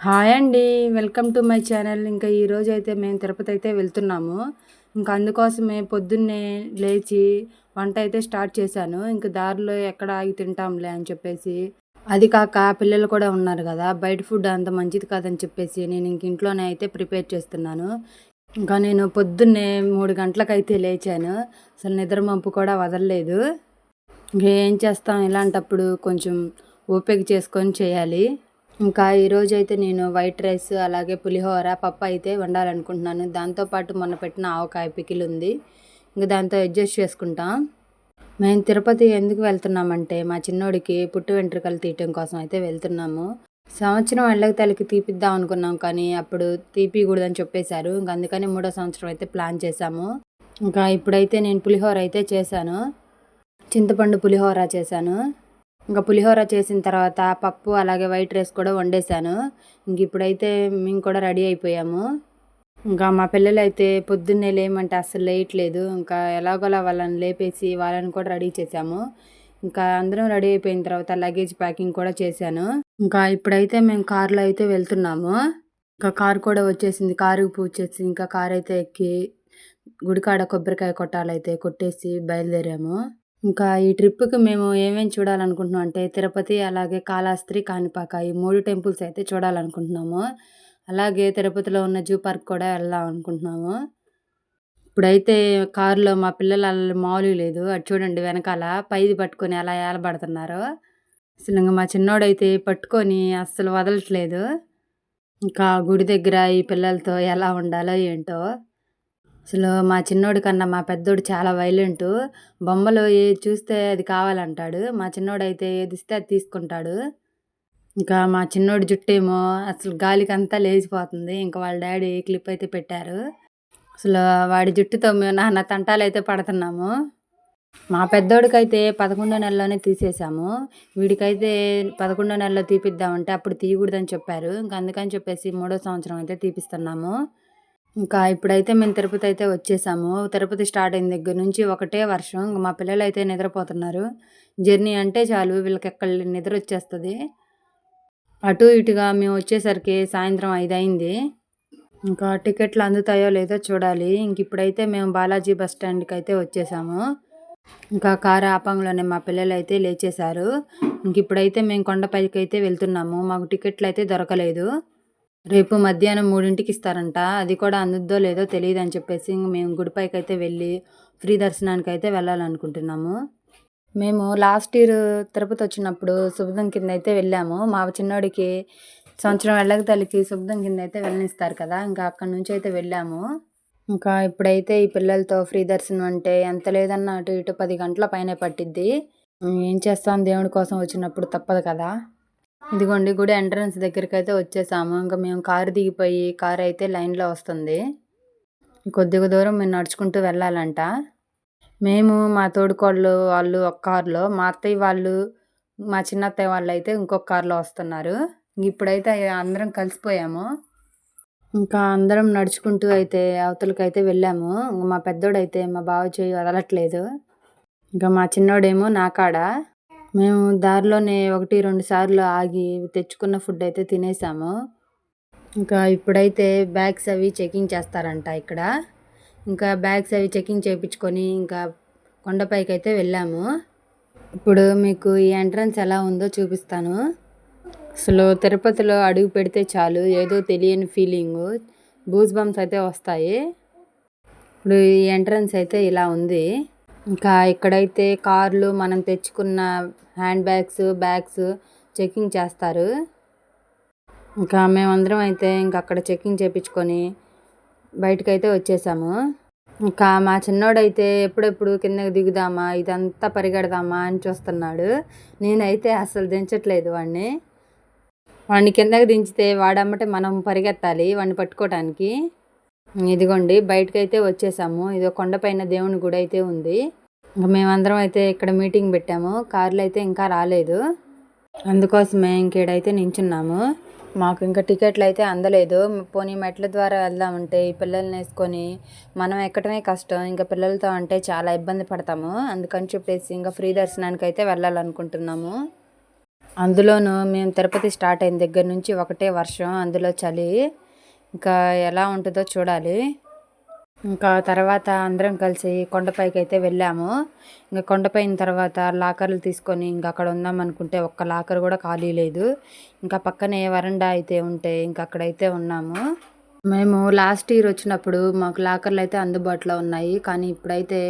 Hi అండి. Welcome to my channel. ఇంకా ఈరోజైతే మేము తిరుపతి అయితే వెళ్తున్నాము. ఇంకా అందుకోసమే పొద్దున్నే లేచి వంట అయితే స్టార్ట్ చేశాను. ఇంక దారిలో ఎక్కడ ఆగి తింటాంలే అని చెప్పేసి. అది కాక పిల్లలు కూడా ఉన్నారు కదా! బయట ఫుడ్ అంత మంచిది కాదని చెప్పేసి నేను ఇంక ఇంట్లోనే అయితే ప్రిపేర్ చేస్తున్నాను. ఇంకా నేను పొద్దున్నే 3 గంటలకైతే లేచాను. అసలు నిద్ర మబ్బు కూడా వదలలేదు. ఏం చేస్తాం ఇలాంటప్పుడు కొంచెం ఓపిక చేసుకొని చేయాలి. ఇంకా ఈరోజైతే నేను వైట్ రైస్, అలాగే పులిహోర, పప్పు అయితే వండాలనుకుంటున్నాను. దాంతో పాటు మొన్న పెట్టిన ఆవకాయ పికిల్ ఉంది. ఇంక దాంతో అడ్జస్ట్ చేసుకుంటాం. మేము తిరుపతి ఎందుకు వెళ్తున్నామంటే మా చిన్నోడికి పుట్టు వెంట్రుకలు తీయటం కోసం అయితే వెళ్తున్నాము. సంవత్సరం ఎళ్ళకి తలకి తీపిద్దాం అనుకున్నాం కానీ అప్పుడు తీపియకూడదని చెప్పేశారు. ఇంక అందుకని 3వ సంవత్సరం అయితే ప్లాన్ చేశాము. ఇంకా ఇప్పుడైతే నేను పులిహోర అయితే చేశాను. చింతపండు పులిహోర చేశాను. ఇంకా పులిహోర చేసిన తర్వాత పప్పు, అలాగే వైట్ రైస్ కూడా వండేశాను. ఇంక ఇప్పుడైతే మేము కూడా రెడీ అయిపోయాము. ఇంకా మా పిల్లలైతే పొద్దున్నే లేమంటే అస్సలు లేయట్లేదు. ఇంకా ఎలాగోలా వాళ్ళని లేపేసి వాళ్ళని కూడా రెడీ చేశాము. ఇంకా అందరం రెడీ అయిపోయిన తర్వాత లగేజ్ ప్యాకింగ్ కూడా చేశాను. ఇంకా ఇప్పుడైతే మేము కార్లో అయితే వెళ్తున్నాము. ఇంకా కారు కూడా వచ్చేసింది. కారుకి పూజ చేసి ఇంకా కారు అయితే ఎక్కి గుడికాడ కొబ్బరికాయ కొట్టాలైతే కొట్టేసి బయలుదేరాము. ఇంకా ఈ ట్రిప్‌కి మేము ఏమేమి చూడాలనుకుంటున్నాం అంటే తిరుపతి, అలాగే కాళహస్త్రి, కాణిపాక ఈ 3 టెంపుల్స్ అయితే చూడాలనుకుంటున్నాము. అలాగే తిరుపతిలో ఉన్న జూ పార్క్ కూడా వెళ్దాం అనుకుంటున్నాము. ఇప్పుడైతే కారులో మా పిల్లల అల్లరి మామూలుగా లేదు. అటు చూడండి వెనకాల పైది పట్టుకొని ఎలా ఏలబడుతున్నారో. అసలు ఇంక మా చిన్నోడైతే పట్టుకొని అస్సలు వదలట్లేదు. ఇంకా గుడి దగ్గర ఈ పిల్లలతో ఎలా ఉండాలో ఏంటో. అసలు మా చిన్నోడి కన్నా మా పెద్దోడు చాలా వైలెంటు. బొమ్మలు ఏది చూస్తే అది కావాలంటాడు. మా చిన్నోడైతే ఏదిస్తే అది తీసుకుంటాడు. ఇంకా మా చిన్నోడి జుట్టేమో అసలు గాలికంతా లేచిపోతుంది. ఇంక వాళ్ళ డ్యాడీ క్లిప్ అయితే పెట్టారు. అసలు వాడి జుట్టుతో మేము నానా తంటాలైతే పడుతున్నాము. మా పెద్దోడికైతే 11 నెలలోనే తీసేసాము. వీడికైతే 11 నెలలో తీపిద్దామంటే అప్పుడు తీయకూడదని చెప్పారు. ఇంక అందుకని చెప్పేసి 3వ సంవత్సరం అయితే తీపిస్తున్నాము. ఇంకా ఇప్పుడైతే మేము తిరుపతి అయితే వచ్చేసాము. తిరుపతి స్టార్ట్ అయిన దగ్గర నుంచి ఒకటే వర్షం. ఇంక మా పిల్లలైతే నిద్రపోతున్నారు. జర్నీ అంటే చాలు వీళ్ళకెక్కడ నిద్ర వచ్చేస్తది. అటు ఇటుగా మేము వచ్చేసరికి సాయంత్రం 5 అయింది. ఇంకా టికెట్లు అందుతాయో లేదో చూడాలి. ఇంక ఇప్పుడైతే మేము బాలాజీ బస్ స్టాండ్‌కి అయితే వచ్చేసాము. ఇంకా కారు ఆపంగానే మా పిల్లలైతే లేచేశారు. ఇంక ఇప్పుడైతే మేము కొండపైకైతే వెళ్తున్నాము. మాకు టికెట్లు అయితే దొరకలేదు. రేపు మధ్యాహ్నం 3కి ఇస్తారంట. అది కూడా అందుద్దో లేదో తెలీదని చెప్పేసి ఇంక మేము గుడిపైకైతే వెళ్ళి ఫ్రీ దర్శనానికైతే వెళ్ళాలనుకుంటున్నాము. మేము లాస్ట్ ఇయర్ తిరుపతి వచ్చినప్పుడు శుభదం కింద అయితే వెళ్ళాము. మా చిన్నోడికి సంవత్సరం వెళ్ళక తల్లికి శుభదం కింద అయితే వెళ్ళనిస్తారు కదా! ఇంకా అక్కడి నుంచి అయితే వెళ్ళాము. ఇంకా ఇప్పుడైతే ఈ పిల్లలతో ఫ్రీ దర్శనం అంటే ఎంత లేదన్నా అటు ఇటు 10 గంటల పైనే పట్టిద్ది. ఏం చేస్తాం దేవుడి కోసం వచ్చినప్పుడు తప్పదు కదా! ఇదిగోండి గుడి ఎంట్రన్స్ దగ్గరికైతే వచ్చేసాము. ఇంకా మేము కారు దిగిపోయి కారు అయితే లైన్‌లో వస్తుంది. కొద్దిగా దూరం మేము నడుచుకుంటూ వెళ్ళాలంట. మేము మా తోడికోడలు వాళ్ళు ఒక కారులో, మా అత్తయ్య వాళ్ళు, మా చిన్నత్తయ్య వాళ్ళైతే ఇంకొక కారులో వస్తున్నారు. ఇప్పుడైతే అందరం కలిసిపోయాము. ఇంకా అందరం నడుచుకుంటూ అయితే అవతలకైతే వెళ్ళాము. మా పెద్దోడైతే మా బావ చెయ్యి వదలట్లేదు. ఇంకా మా చిన్నోడేమో నా కాడ. మేము దారిలోనే 1, 2 సార్లు ఆగి తెచ్చుకున్న ఫుడ్ అయితే తినేసాము. ఇంకా ఇప్పుడైతే బ్యాగ్స్ అవి చెకింగ్ చేస్తారంట ఇక్కడ. ఇంకా బ్యాగ్స్ అవి చెకింగ్ చేయించుకొని ఇంకా కొండపైకైతే వెళ్ళాము. ఇప్పుడు మీకు ఈ ఎంట్రన్స్ ఎలా ఉందో చూపిస్తాను. అసలు తిరుపతిలో అడుగు పెడితే చాలు ఏదో తెలియని ఫీలింగు. గూస్ బంప్స్ అయితే వస్తాయి. ఇప్పుడు ఈ ఎంట్రన్స్ అయితే ఇలా ఉంది. ఇంకా ఇక్కడైతే కార్లు మనం తెచ్చుకున్న హ్యాండ్ బ్యాగ్స్ చెకింగ్ చేస్తారు. ఇంకా మేమందరం అయితే ఇంకా అక్కడ చెకింగ్ చేయించుకొని బయటకైతే వచ్చేసాము. ఇంకా మా చిన్నోడైతే ఎప్పుడెప్పుడు కిందకి దిగుదామా, ఇదంతా పరిగెడదామా అని చూస్తున్నాడు. నేనైతే అసలు దించట్లేదు వాడిని. వాడిని కిందకి దించితే వాడమ్మటే మనం పరిగెత్తాలి వాడిని పట్టుకోవటానికి. ఇదిగోండి బయటకైతే వచ్చేసాము. ఇదో కొండపైన దేవుని గుడి అయితే ఉంది. ఇంకా మేమందరం అయితే ఇక్కడ మీటింగ్ పెట్టాము. కార్లు అయితే ఇంకా రాలేదు. అందుకోసమే ఇంకేడైతే నించున్నాము. మాకు ఇంకా టికెట్లు అయితే అందలేదు. పోనీ మెట్ల ద్వారా వెళ్దామంటే ఈ పిల్లల్ని వేసుకొని మనం ఎక్కడమే కష్టం. ఇంకా పిల్లలతో అంటే చాలా ఇబ్బంది పడతాము. అందుకని చెప్పేసి ఇంకా ఫ్రీ దర్శనానికి అయితే వెళ్ళాలనుకుంటున్నాము. అందులోనూ మేము తిరుపతి స్టార్ట్ అయిన దగ్గర నుంచి ఒకటే వర్షం, అందులో చలి. ఇంకా ఎలా ఉంటుందో చూడాలి. ఇంకా తర్వాత అందరం కలిసి కొండపైకి అయితే వెళ్ళాము. ఇంకా కొండపైన తర్వాత లాకర్లు తీసుకొని ఇంకా అక్కడ ఉందాం అనుకుంటే ఒక్క లాకర్ కూడా ఖాళీ లేదు. ఇంకా పక్కనే వరండా అయితే ఉంటే ఇంకా అక్కడైతే ఉన్నాము. మేము లాస్ట్ ఇయర్ వచ్చినప్పుడు మాకు లాకర్లు అయితే అందుబాటులో ఉన్నాయి, కానీ ఇప్పుడైతే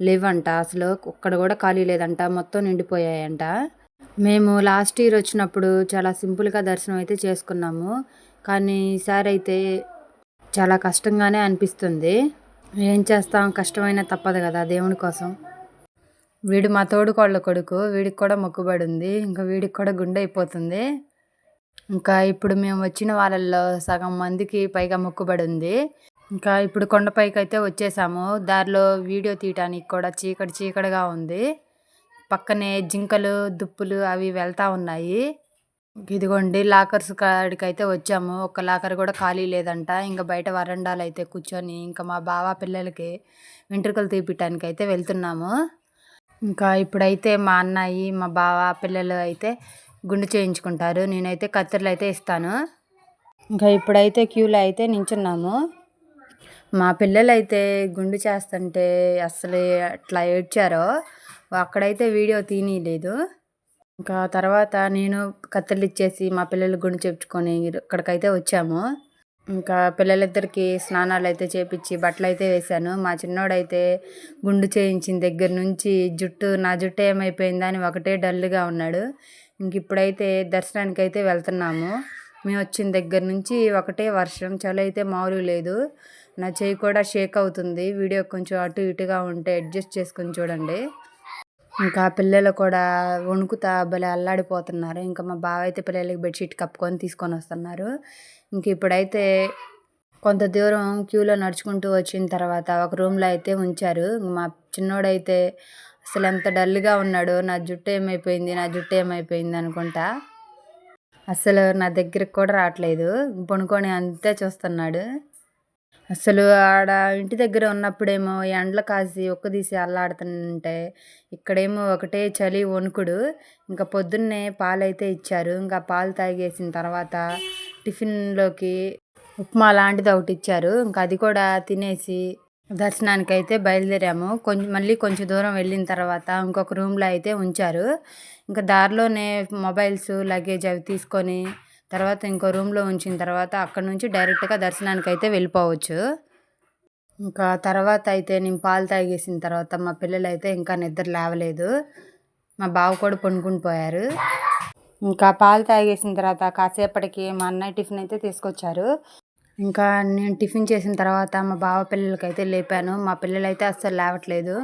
లేవంట. అసలు ఒక్కడ కూడా ఖాళీ లేదంట, మొత్తం నిండిపోయాయంట. మేము లాస్ట్ ఇయర్ వచ్చినప్పుడు చాలా సింపుల్గా దర్శనం అయితే చేసుకున్నాము, కానీ ఈసారి అయితే చాలా కష్టంగానే అనిపిస్తుంది. ఏం చేస్తాం, కష్టమైనా తప్పదు కదా దేవుని కోసం. వీడు మా తోడుకోళ్ళ కొడుకు, వీడికి కూడా మొక్కుబడి ఉంది. ఇంకా వీడికి కూడా గుండె అయిపోతుంది. ఇంకా ఇప్పుడు మేము వచ్చిన వాళ్ళల్లో సగం మందికి పైగా మొక్కుబడి ఉంది. ఇంకా ఇప్పుడు కొండపైకి అయితే వచ్చేసాము. దారిలో వీడియో తీయటానికి కూడా చీకటిగా ఉంది. పక్కనే జింకలు, దుప్పులు అవి వెళ్తా ఉన్నాయి. ఇదిగోండి లాకర్స్ కాడికి అయితే వచ్చాము. ఒక్క లాకర్ కూడా ఖాళీ లేదంట. ఇంకా బయట వరండాలు అయితే కూర్చొని ఇంకా మా బావ పిల్లలకి వెంట్రుకలు తీపియటానికి అయితే వెళ్తున్నాము. ఇంకా ఇప్పుడైతే మా అన్నయ్య, మా బావ పిల్లలు అయితే గుండు చేయించుకుంటారు. నేనైతే కత్తెరలు అయితే ఇస్తాను. ఇంకా ఇప్పుడైతే క్యూలో అయితే నించున్నాము. మా పిల్లలైతే గుండు చేస్తుంటే అసలు అట్లా ఏడ్చారో, అక్కడైతే వీడియో తీయలేదు. ఇంకా తర్వాత నేను కత్తెరలు ఇచ్చేసి మా పిల్లలు గుండు చేయించుకొని ఇక్కడికైతే వచ్చాము. ఇంకా పిల్లలిద్దరికి స్నానాలు అయితే చేపించి బట్టలు అయితే వేశాను. మా చిన్నోడైతే గుండు చేయించిన దగ్గర నుంచి నా జుట్టు ఏమైపోయిందా అని ఒకటే డల్గా ఉన్నాడు. ఇంక ఇప్పుడైతే దర్శనానికి అయితే వెళ్తున్నాము. మేము వచ్చిన దగ్గర నుంచి ఒకటే వర్షం, చలి అయితే మామూలుగా లేదు. నా చెయ్యి కూడా షేక్ అవుతుంది. వీడియో కొంచెం అటు ఇటుగా ఉంటే అడ్జస్ట్ చేసుకొని చూడండి. ఇంకా పిల్లలు కూడా వణుకుతా భలే అల్లాడిపోతున్నారు. ఇంకా మా బావ అయితే పిల్లలకి బెడ్షీట్ కప్పుకొని తీసుకొని వస్తున్నారు. ఇంక ఇప్పుడైతే కొంత దూరం క్యూలో నడుచుకుంటూ వచ్చిన తర్వాత ఒక రూమ్లో అయితే ఉంచారు. మా చిన్నోడైతే అసలు ఎంత డల్గా ఉన్నాడో, నా జుట్టు ఏమైపోయింది అనుకుంటా. అసలు నా దగ్గరికి కూడా రావట్లేదు, పనుకొని అంతే చూస్తున్నాడు. అసలు ఆడ ఇంటి దగ్గర ఉన్నప్పుడేమో ఎండలు కాసి ఒక్కదీసి అల్లాడుతుంటే, ఇక్కడేమో ఒకటే చలి వణుకుడు. ఇంకా పొద్దున్నే పాలైతే ఇచ్చారు. ఇంకా పాలు తాగేసిన తర్వాత టిఫిన్లోకి ఉప్మా లాంటిది ఒకటి ఇచ్చారు. ఇంకా అది కూడా తినేసి దర్శనానికి అయితే బయలుదేరాము. మళ్ళీ కొంచెం దూరం వెళ్ళిన తర్వాత ఇంకొక రూమ్లో అయితే ఉంచారు. ఇంకా దారిలోనే మొబైల్స్, లగేజ్ అవి తీసుకొని తర్వాత ఇంకో రూమ్లో ఉంచిన తర్వాత అక్కడ నుంచి డైరెక్ట్గా దర్శనానికి అయితే వెళ్ళిపోవచ్చు. ఇంకా తర్వాత అయితే నేను పాలు తాగేసిన తర్వాత మా పిల్లలు అయితే ఇంకా నిద్ర లేవలేదు. మా బావ కూడా పడుకుని పోయారు. ఇంకా పాలు తాగేసిన తర్వాత కాసేపటికి మా అన్నయ్య టిఫిన్ అయితే తీసుకొచ్చారు. ఇంకా నేను టిఫిన్ చేసిన తర్వాత మా బావ పిల్లలకి అయితే లేపాను. మా పిల్లలు అయితే అస్సలు లేవట్లేదు.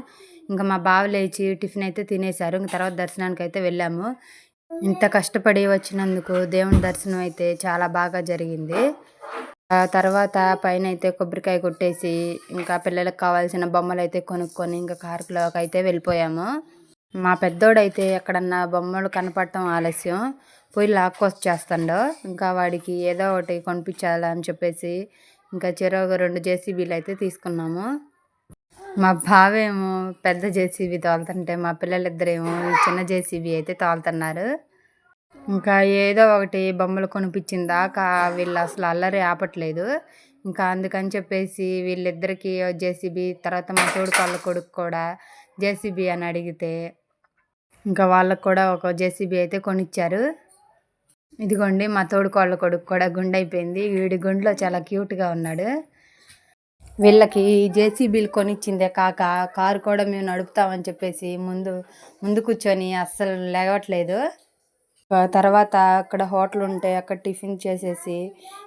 ఇంకా మా బావ లేచి టిఫిన్ అయితే తినేశారు. ఇంక తర్వాత దర్శనానికి అయితే వెళ్ళాము. ఇంత కష్టపడి వచ్చినందుకు దేవుని దర్శనం అయితే చాలా బాగా జరిగింది. ఆ తర్వాత పైన అయితే కొబ్బరికాయ కొట్టేసి ఇంకా పిల్లలకు కావాల్సిన బొమ్మలు అయితే కొనుక్కొని ఇంకా పార్కులోకి అయితే వెళ్ళిపోయాము. మా పెద్దోడైతే ఎక్కడన్నా బొమ్మలు కనపడటం ఆలస్యం, పోయి లాక్కొచ్చేస్తాడు. ఇంకా వాడికి ఏదో ఒకటి కొనిపించాలని చెప్పేసి ఇంకా చెరొక 2 జేసీబీలు అయితే తీసుకున్నాము. మా బావేమో పెద్ద జేసీబీ తోలుతుంటే మా పిల్లలిద్దరేమో ఈ చిన్న జేసీబీ అయితే తోలుతున్నారు. ఇంకా ఏదో ఒకటి బొమ్మలు కొనిపించిన దాకా వీళ్ళు అసలు అల్లరి ఆపట్లేదు. ఇంకా అందుకని చెప్పేసి వీళ్ళిద్దరికీ జేసీబీ, తర్వాత మా తోడుకోళ్ళ కొడుకు కూడా జేసీబీ అని అడిగితే ఇంకా వాళ్ళకు కూడా ఒక జేసీబీ అయితే కొనిచ్చారు. ఇదిగోండి మా తోడుకోళ్ళ కొడుకు కూడా గుండె అయిపోయింది. వీడి గుండెలో చాలా క్యూట్గా ఉన్నాడు. వీళ్ళకి జేసీబీలు కొనిచ్చిందే కాక కారు కూడా మేము నడుపుతామని చెప్పేసి ముందు కూర్చొని అస్సలు లేవట్లేదు. తర్వాత అక్కడ హోటల్ ఉంటే అక్కడ టిఫిన్ చేసేసి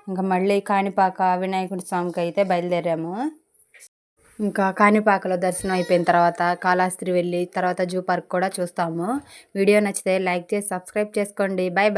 ఇంకా మళ్ళీ కాణిపాక వినాయకుడి స్వామికి అయితే బయలుదేరాము. ఇంకా కాణిపాకలో దర్శనం అయిపోయిన తర్వాత కాళహస్తి వెళ్ళి తర్వాత జూ పార్క్ కూడా చూస్తాము. వీడియో నచ్చితే లైక్ చేసి సబ్స్క్రైబ్ చేసుకోండి. Bye bye.